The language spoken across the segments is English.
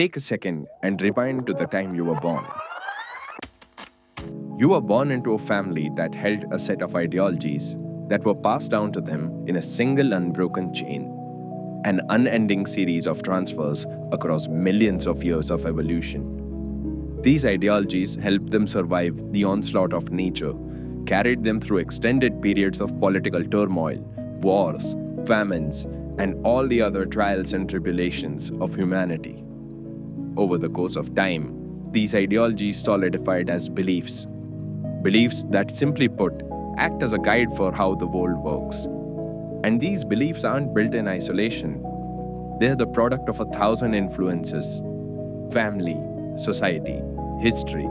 Take a second and rewind to the time you were born. You were born into a family that held a set of ideologies that were passed down to them in a single unbroken chain, an unending series of transfers across millions of years of evolution. These ideologies helped them survive the onslaught of nature, carried them through extended periods of political turmoil, wars, famines, and all the other trials and tribulations of humanity. Over the course of time, these ideologies solidified as beliefs. Beliefs that, simply put, act as a guide for how the world works. And these beliefs aren't built in isolation. They're the product of 1,000 influences: family, society, history,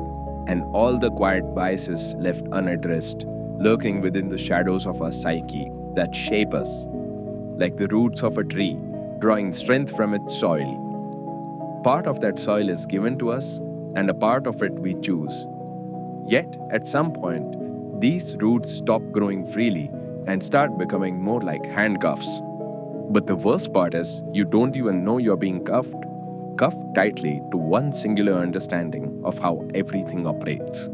and all the quiet biases left unaddressed, lurking within the shadows of our psyche that shape us, like the roots of a tree, drawing strength from its soil. Part of that soil is given to us, and a part of it we choose. Yet, at some point, these roots stop growing freely and start becoming more like handcuffs. But the worst part is, you don't even know you're being cuffed tightly to one singular understanding of how everything operates.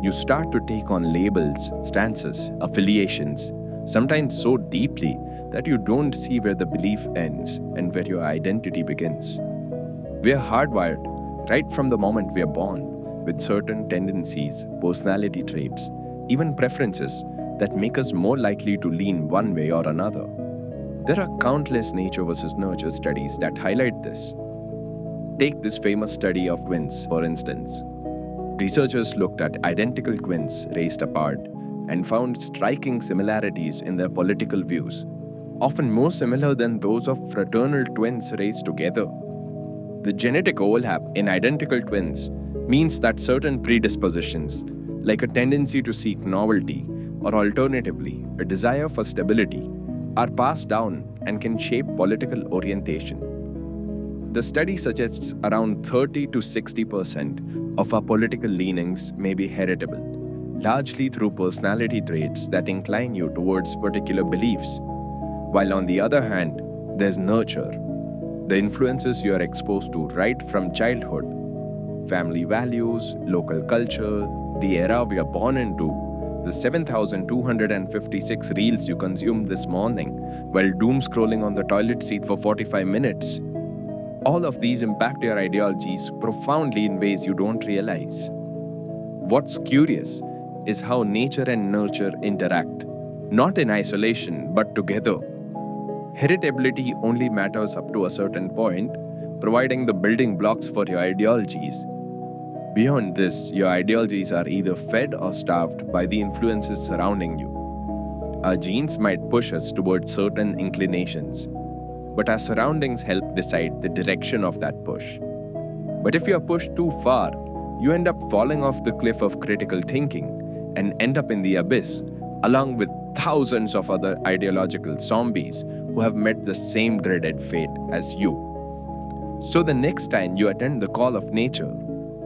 You start to take on labels, stances, affiliations, sometimes so deeply that you don't see where the belief ends and where your identity begins. We are hardwired right from the moment we are born with certain tendencies, personality traits, even preferences that make us more likely to lean one way or another. There are countless nature versus nurture studies that highlight this. Take this famous study of twins, for instance. Researchers looked at identical twins raised apart and found striking similarities in their political views, often more similar than those of fraternal twins raised together. The genetic overlap in identical twins means that certain predispositions, like a tendency to seek novelty or alternatively a desire for stability, are passed down and can shape political orientation. The study suggests around 30 to 60% of our political leanings may be heritable, largely through personality traits that incline you towards particular beliefs. While on the other hand, there's nurture, the influences you are exposed to right from childhood: family values, local culture, the era we are born into, the 7,256 reels you consumed this morning while doomscrolling on the toilet seat for 45 minutes. All of these impact your ideologies profoundly in ways you don't realize. What's curious is how nature and nurture interact, not in isolation, but together. Heritability only matters up to a certain point, providing the building blocks for your ideologies. Beyond this, your ideologies are either fed or starved by the influences surrounding you. Our genes might push us towards certain inclinations, but our surroundings help decide the direction of that push. But if you are pushed too far, you end up falling off the cliff of critical thinking and end up in the abyss, along with thousands of other ideological zombies who have met the same dreaded fate as you. So the next time you attend the call of nature,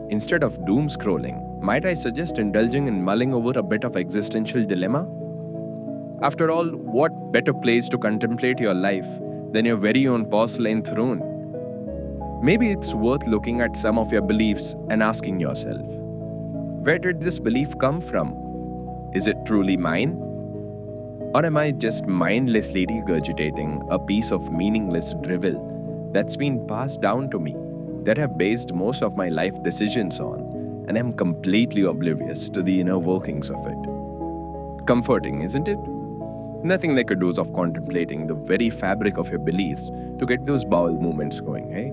instead of doom scrolling, might I suggest indulging in mulling over a bit of existential dilemma? After all, what better place to contemplate your life than your very own porcelain throne? Maybe it's worth looking at some of your beliefs and asking yourself, where did this belief come from? Is it truly mine? Or am I just mindlessly regurgitating a piece of meaningless drivel that's been passed down to me, that I've based most of my life decisions on, and am completely oblivious to the inner workings of it? Comforting, isn't it? Nothing like a dose of contemplating the very fabric of your beliefs to get those bowel movements going, hey?